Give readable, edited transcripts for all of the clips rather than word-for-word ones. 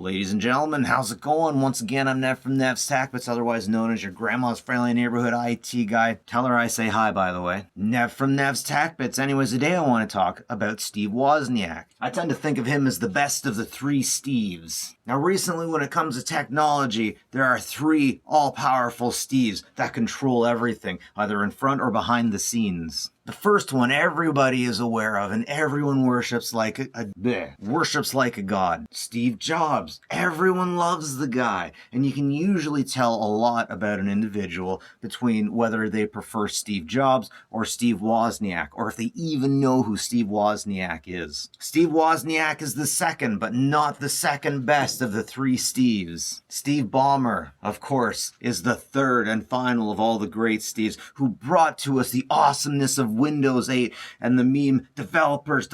Ladies and gentlemen, how's it going? Once again, I'm Nev from Nev's Tacbits, otherwise known as your grandma's friendly neighborhood IT guy. Tell her I say hi, by the way. Nev from Nev's Tacbits. Anyways, today I want to talk about Steve Wozniak. I tend to think of him as the best of the three Steves. Now, recently, when it comes to technology, there are three all-powerful Steves that control everything, either in front or behind the scenes. The first one everybody is aware of and everyone worships like a god. Steve Jobs. Everyone loves the guy, and you can usually tell a lot about an individual between whether they prefer Steve Jobs or Steve Wozniak, or if they even know who Steve Wozniak is. Steve Wozniak is the second, but not the second best of the three Steves. Steve Ballmer, of course, is the third and final of all the great Steves, who brought to us the awesomeness of Windows 8 and the meme developers.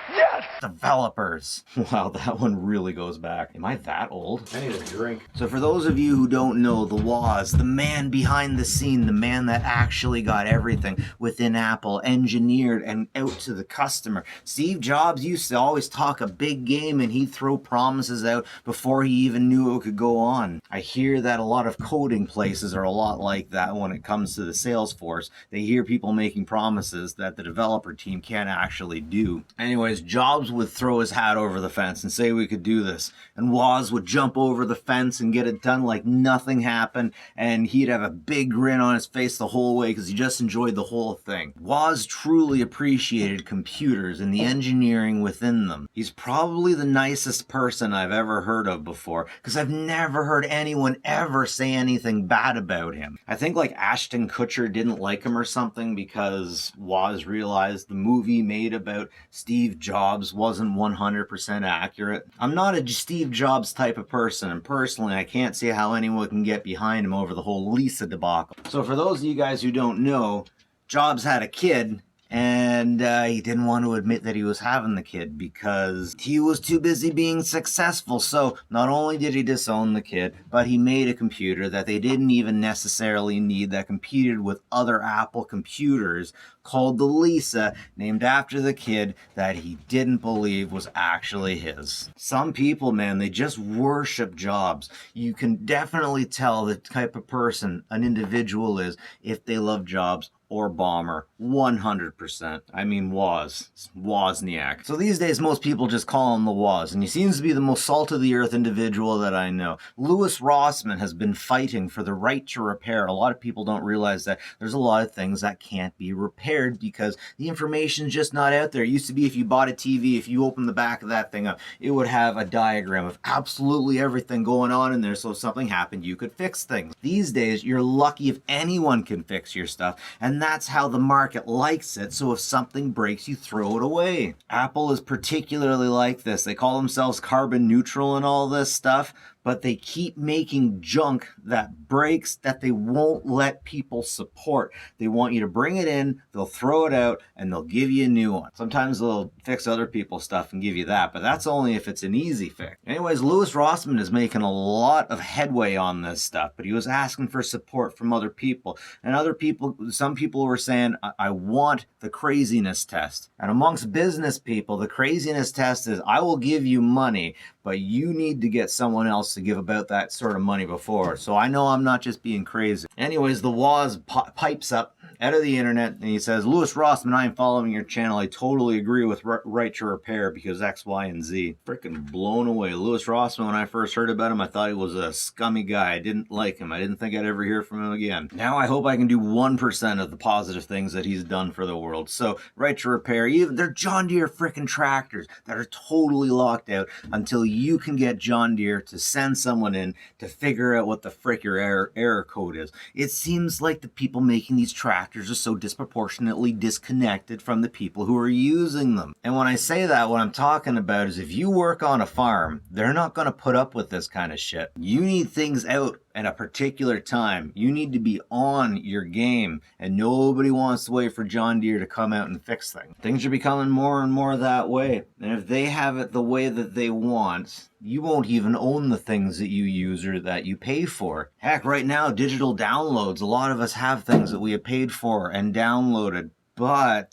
Yes! Developers. Wow, that one really goes back. Am I that old? I need a drink. So for those of you who don't know, the Woz, the man behind the scene, the man that actually got everything within Apple engineered and out to the customer. Steve Jobs used to always talk a big game and he'd throw promises out before he even knew it could go on. I hear that a lot of coding places are a lot like that when it comes to the sales force. They hear people making promises that the developer team can't actually do. Anyways, Jobs would throw his hat over the fence and say we could do this. And Woz would jump over the fence and get it done like nothing happened. And he'd have a big grin on his face the whole way because he just enjoyed the whole thing. Woz truly appreciated computers and the engineering within them. He's probably the nicest person I've ever heard of before because I've never heard anyone ever say anything bad about him. I think like Ashton Kutcher didn't like him or something because Woz realized the movie made about Steve Jobs wasn't 100% accurate. I'm not a Steve Jobs type of person, and personally I can't see how anyone can get behind him over the whole Lisa debacle. So for those of you guys who don't know, Jobs had a kid, and he didn't want to admit that he was having the kid because he was too busy being successful. So not only did he disown the kid, but he made a computer that they didn't even necessarily need that competed with other Apple computers called the Lisa, named after the kid that he didn't believe was actually his. Some people, man, they just worship Jobs. You can definitely tell the type of person an individual is if they love Jobs or Ballmer, 100%. I mean Wozniak. So these days most people just call him the Woz, and he seems to be the most salt of the earth individual that I know. Louis Rossmann has been fighting for the right to repair. A lot of people don't realize that there's a lot of things that can't be repaired because the information's just not out there. It used to be if you bought a TV, if you opened the back of that thing up, it would have a diagram of absolutely everything going on in there, so if something happened, you could fix things. These days, you're lucky if anyone can fix your stuff, and that's how the market likes it, so if something breaks, you throw it away. Apple is particularly like this. They call themselves carbon neutral and all this stuff, but they keep making junk that breaks that they won't let people support. They want you to bring it in, they'll throw it out, and they'll give you a new one. Sometimes they'll fix other people's stuff and give you that, but that's only if it's an easy fix. Anyways, Louis Rossmann is making a lot of headway on this stuff, but he was asking for support from other people. And other people, some people were saying, I want the craziness test. And amongst business people, the craziness test is, I will give you money, but you need to get someone else to give about that sort of money before. So I know I'm not just being crazy. Anyways, the Woz pipes up out of the internet and he says, Louis Rossmann, I am following your channel. I totally agree with right to repair because X, Y, and Z. Freaking blown away. Louis Rossmann, when I first heard about him, I thought he was a scummy guy. I didn't like him. I didn't think I'd ever hear from him again. Now I hope I can do 1% of the positive things that he's done for the world. So right to repair, even they're John Deere freaking tractors that are totally locked out until you can get John Deere to send someone in to figure out what the frick your error code is. It seems like the people making these tractors are so disproportionately disconnected from the people who are using them. And when I say that, what I'm talking about is if you work on a farm, they're not going to put up with this kind of shit. You need things out at a particular time. You need to be on your game, and nobody wants to wait for John Deere to come out and fix things. Things are becoming more and more that way, and if they have it the way that they want, you won't even own the things that you use or that you pay for. Heck, right now, digital downloads, a lot of us have things that we have paid for and downloaded, but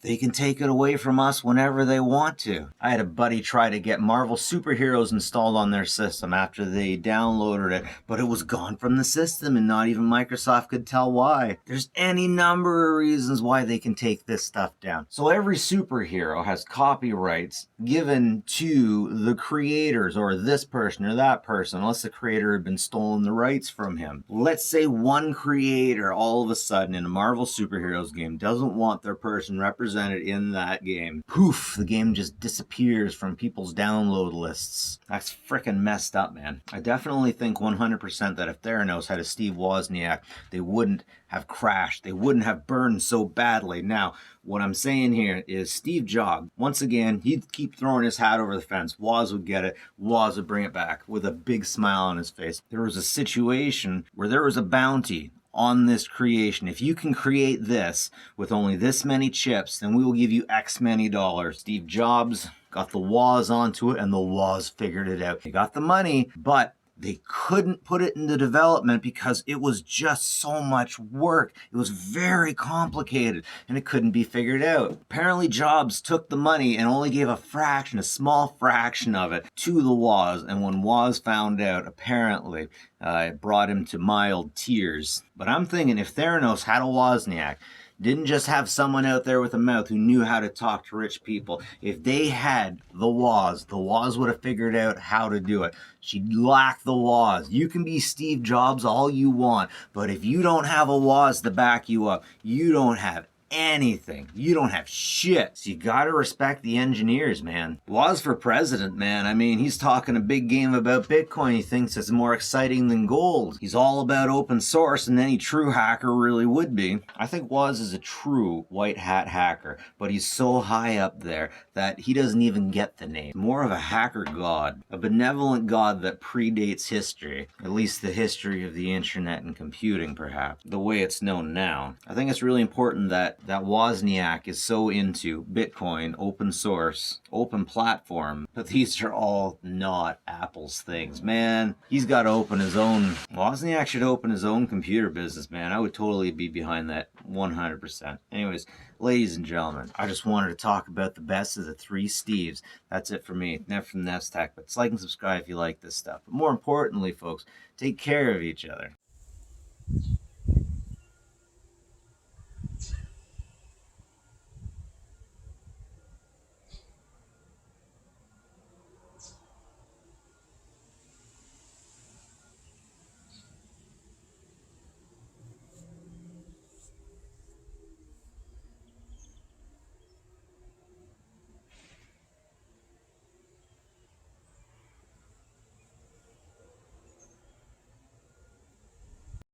they can take it away from us whenever they want to. I had a buddy try to get Marvel superheroes installed on their system after they downloaded it, but it was gone from the system and not even Microsoft could tell why. There's any number of reasons why they can take this stuff down. So every superhero has copyrights given to the creators or this person or that person, unless the creator had been stolen the rights from him. Let's say one creator all of a sudden in a Marvel superheroes game doesn't want their person represented in that game. Poof, the game just disappears from people's download lists. That's freaking messed up, man. I definitely think 100% that if Theranos had a Steve Wozniak, they wouldn't have crashed. They wouldn't have burned so badly. Now, what I'm saying here is Steve Jobs, once again, he'd keep throwing his hat over the fence. Woz would get it. Woz would bring it back with a big smile on his face. There was a situation where there was a bounty on this creation. If you can create this with only this many chips, then we will give you X many dollars. Steve Jobs got the Woz onto it, and the Woz figured it out. They got the money, but they couldn't put it into development because it was just so much work. It was very complicated, and it couldn't be figured out. Apparently, Jobs took the money and only gave a small fraction of it to the Woz, and when Woz found out, apparently, it brought him to mild tears. But I'm thinking if Theranos had a Wozniak, didn't just have someone out there with a mouth who knew how to talk to rich people. If they had the Woz would have figured out how to do it. She lacked the Woz. You can be Steve Jobs all you want, but if you don't have a Woz to back you up, you don't have anything. You don't have shit. So you gotta respect the engineers, man. Woz for president, man. I mean, he's talking a big game about Bitcoin. He thinks it's more exciting than gold. He's all about open source, and any true hacker really would be. I think Woz is a true white hat hacker, but he's so high up there that he doesn't even get the name. More of a hacker god, a benevolent god that predates history, at least the history of the internet and computing, perhaps, the way it's known now. I think it's really important that Wozniak is so into Bitcoin, open source, open platform, but these are all not Apple's things, man. He's got to open his own. Wozniak should open his own computer business, man. I would totally be behind that 100%. Anyways, ladies and gentlemen, I just wanted to talk about the best of the three Steves. That's it for me. Never from Nest Tech, but like and subscribe if you like this stuff. But more importantly, folks, take care of each other.